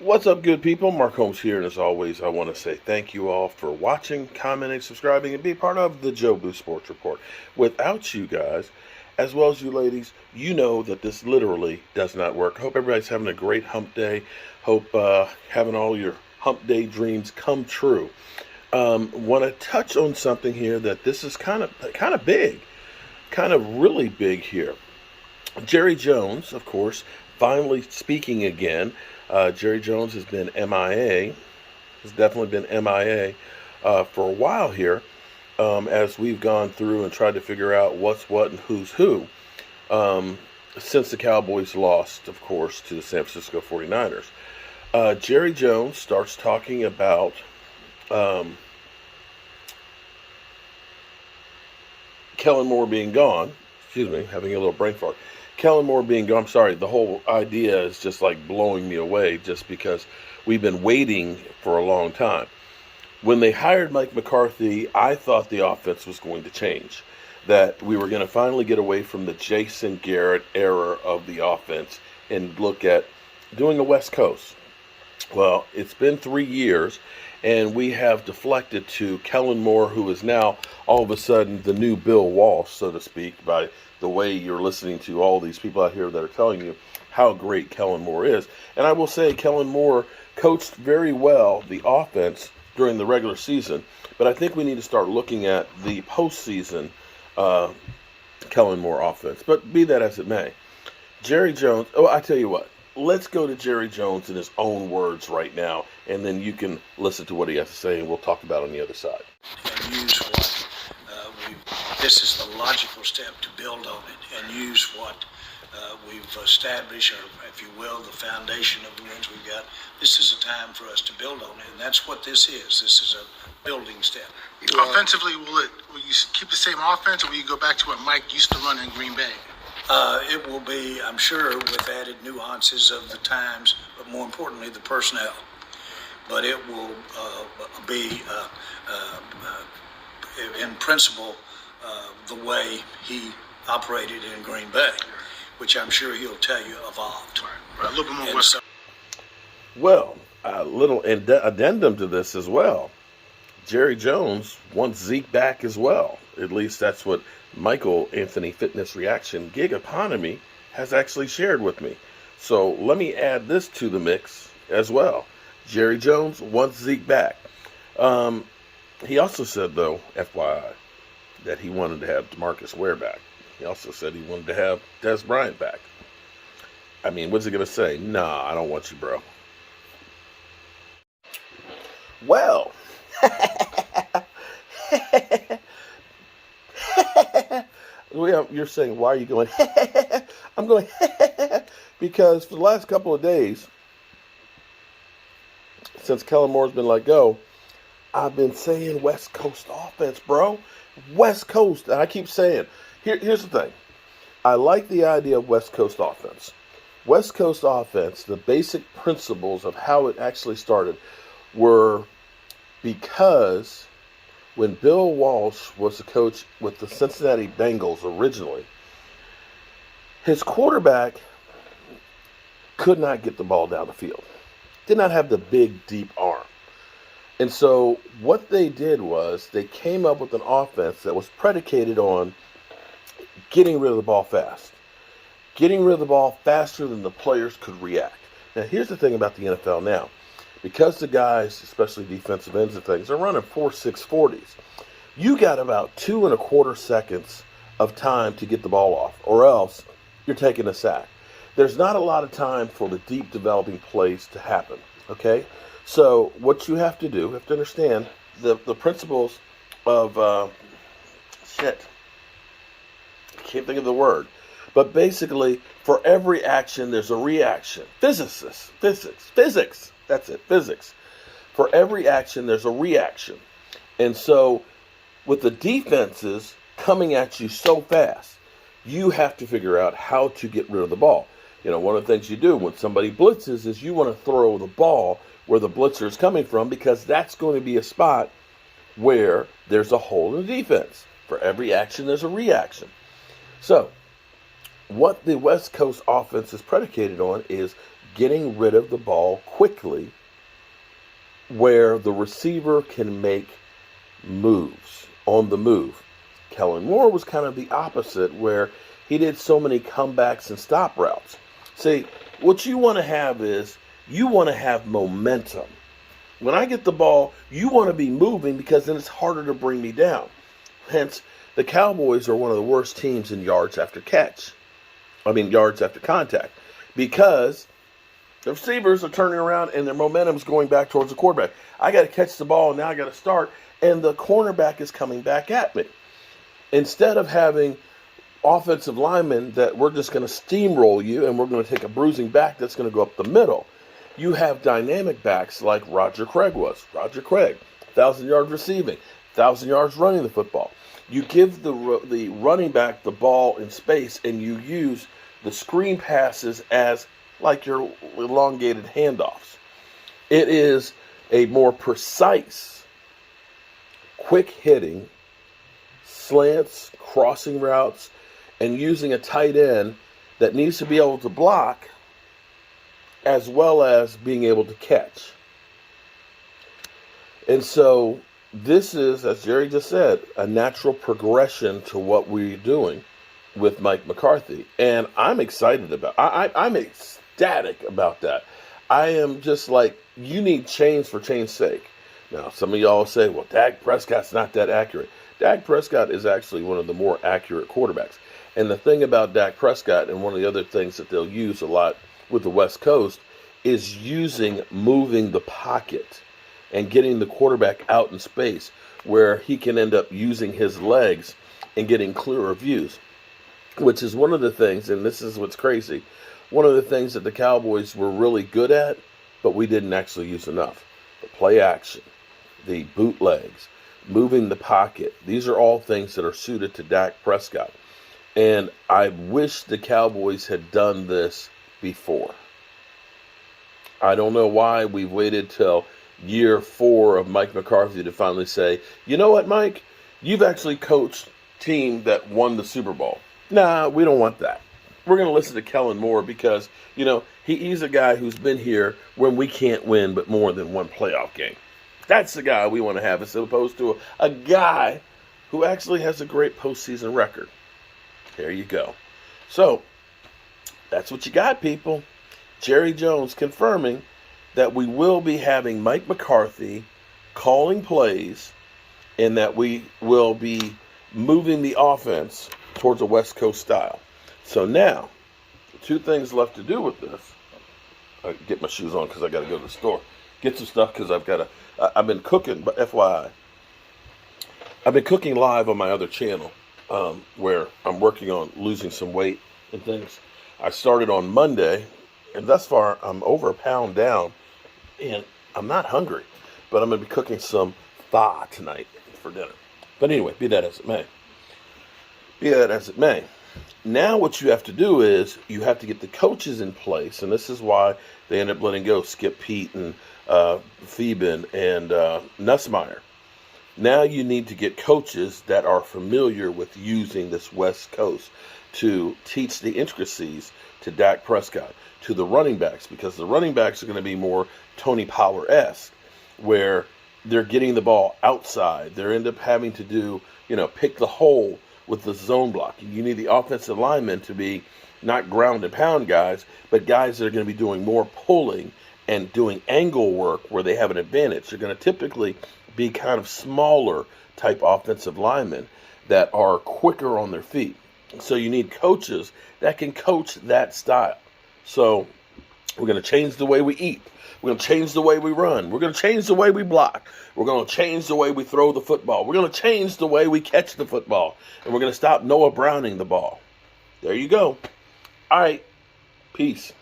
What's up, good people? Mark Holmes here, and as always, I want to say thank you all for watching, commenting, subscribing, and being part of the Joe Boo Sports Report. Without you guys, as well as you ladies, you know that this literally does not work. Hope everybody's having a great hump day. Hope having all your hump day dreams come true. Want to touch on something here that this is kind of big, kind of really big here. Jerry Jones, of course, finally speaking again. Jerry Jones has been MIA, has definitely been MIA for a while here, as we've gone through and tried to figure out what's what and who's who, since the Cowboys lost, of course, to the San Francisco 49ers. Jerry Jones starts talking about Kellen Moore being gone. Excuse me, having a little brain fart. Kellen Moore being gone, I'm sorry, the whole idea is just like blowing me away just because we've been waiting for a long time. When they hired Mike McCarthy, I thought the offense was going to change, that we were going to finally get away from the Jason Garrett era of the offense and look at doing a West Coast. Well, it's been 3 years, and we have deflected to Kellen Moore, who is now all of a sudden the new Bill Walsh, so to speak, by the way you're listening to all these people out here that are telling you how great Kellen Moore is. And I will say Kellen Moore coached very well the offense during the regular season, but I think we need to start looking at the postseason Kellen Moore offense. But be that as it may, Jerry Jones, I tell you what, let's go to Jerry Jones in his own words right now, and then you can listen to what he has to say, and we'll talk about it on the other side. And use what this is the logical step to build on it, and use what we've established, or if you will, the foundation of the wins we've got. This is a time for us to build on it, and that's what this is. This is a building step. Offensively, will you keep the same offense, or will you go back to what Mike used to run in Green Bay? It will be, I'm sure, with added nuances of the times, but more importantly, the personnel. But it will be, in principle, the way he operated in Green Bay, which I'm sure he'll tell you evolved. Right. A little bit more West. Well, a little addendum to this as well. Jerry Jones wants Zeke back as well. At least that's what Michael Anthony Fitness Reaction Gig Economy has actually shared with me. So let me add this to the mix as well. Jerry Jones wants Zeke back. He also said, though, FYI, that he wanted to have DeMarcus Ware back. He also said he wanted to have Dez Bryant back. I mean, what's he going to say? Nah, I don't want you, bro. Well, you're saying, why are you going? I'm going because for the last couple of days, since Kellen Moore's been let go, I've been saying West Coast offense, bro. West Coast. And I keep saying, here's the thing. I like the idea of West Coast offense. West Coast offense, the basic principles of how it actually started were because when Bill Walsh was the coach with the Cincinnati Bengals originally, his quarterback could not get the ball down the field. Did not have the big, deep arm. And so what they did was they came up with an offense that was predicated on getting rid of the ball fast. Getting rid of the ball faster than the players could react. Now, here's the thing about the NFL now. Because the guys, especially defensive ends and things, are running 4.6 40s, you got about 2.25 seconds of time to get the ball off, or else you're taking a sack. There's not a lot of time for the deep developing plays to happen, okay? So what you have to do, you have to understand the principles of, I can't think of the word. But basically, for every action, there's a reaction. Physics. That's it, physics. For every action, there's a reaction. And so with the defenses coming at you so fast, you have to figure out how to get rid of the ball. You know, one of the things you do when somebody blitzes is you want to throw the ball where the blitzer is coming from, because that's going to be a spot where there's a hole in the defense. For every action, there's a reaction. So what the West Coast offense is predicated on is getting rid of the ball quickly where the receiver can make moves on the move. Kellen Moore was kind of the opposite, where he did so many comebacks and stop routes. See, what you want to have is you want to have momentum. When I get the ball, you want to be moving because then it's harder to bring me down. Hence, the Cowboys are one of the worst teams in yards after contact, because the receivers are turning around and their momentum's going back towards the quarterback. I got to catch the ball, and now I got to start, and the cornerback is coming back at me. Instead of having offensive linemen that we're just going to steamroll you and we're going to take a bruising back that's going to go up the middle, you have dynamic backs like Roger Craig was. Roger Craig, 1,000 yards receiving, 1,000 yards running the football. You give the running back the ball in space, and you use the screen passes as like your elongated handoffs. It is a more precise, quick hitting, slants, crossing routes, and using a tight end that needs to be able to block as well as being able to catch. And so this is, as Jerry just said, a natural progression to what we're doing with Mike McCarthy. And I'm excited about it. I'm ecstatic about that. I am just like, you need change for change's sake. Now, some of y'all say, well, Dak Prescott's not that accurate. Dak Prescott is actually one of the more accurate quarterbacks. And the thing about Dak Prescott, and one of the other things that they'll use a lot with the West Coast, is moving the pocket and getting the quarterback out in space where he can end up using his legs and getting clearer views, which is one of the things, and this is what's crazy, one of the things that the Cowboys were really good at, but we didn't actually use enough. The play action, the bootlegs, moving the pocket. These are all things that are suited to Dak Prescott. And I wish the Cowboys had done this before. I don't know why we've waited till year 4 of Mike McCarthy to finally say, you know what, Mike? You've actually coached a team that won the Super Bowl. Nah, we don't want that. We're going to listen to Kellen Moore because, he's a guy who's been here when we can't win but more than one playoff game. That's the guy we want to have as opposed to a guy who actually has a great postseason record. There you go. So, that's what you got, people. Jerry Jones confirming that we will be having Mike McCarthy calling plays and that we will be moving the offense towards a West Coast style. So now, 2 things left to do with this. I get my shoes on because I got to go to the store. Get some stuff because I've been cooking, but FYI, I've been cooking live on my other channel where I'm working on losing some weight and things. I started on Monday, and thus far I'm over a pound down, and I'm not hungry, but I'm going to be cooking some pho tonight for dinner. But anyway, be that as it may. Now what you have to do is you have to get the coaches in place, and this is why they end up letting go Skip Pete and Theben and Nussmeier. Now you need to get coaches that are familiar with using this West Coast to teach the intricacies to Dak Prescott, to the running backs, because the running backs are going to be more Tony Pollard-esque, where they're getting the ball outside. They end up having to do, pick the hole with the zone blocking. You need the offensive linemen to be not ground and pound guys, but guys that are going to be doing more pulling and doing angle work where they have an advantage. They're going to typically be kind of smaller type offensive linemen that are quicker on their feet. So you need coaches that can coach that style. So we're going to change the way we eat. We're going to change the way we run. We're going to change the way we block. We're going to change the way we throw the football. We're going to change the way we catch the football. And we're going to stop Noah Browning the ball. There you go. All right. Peace.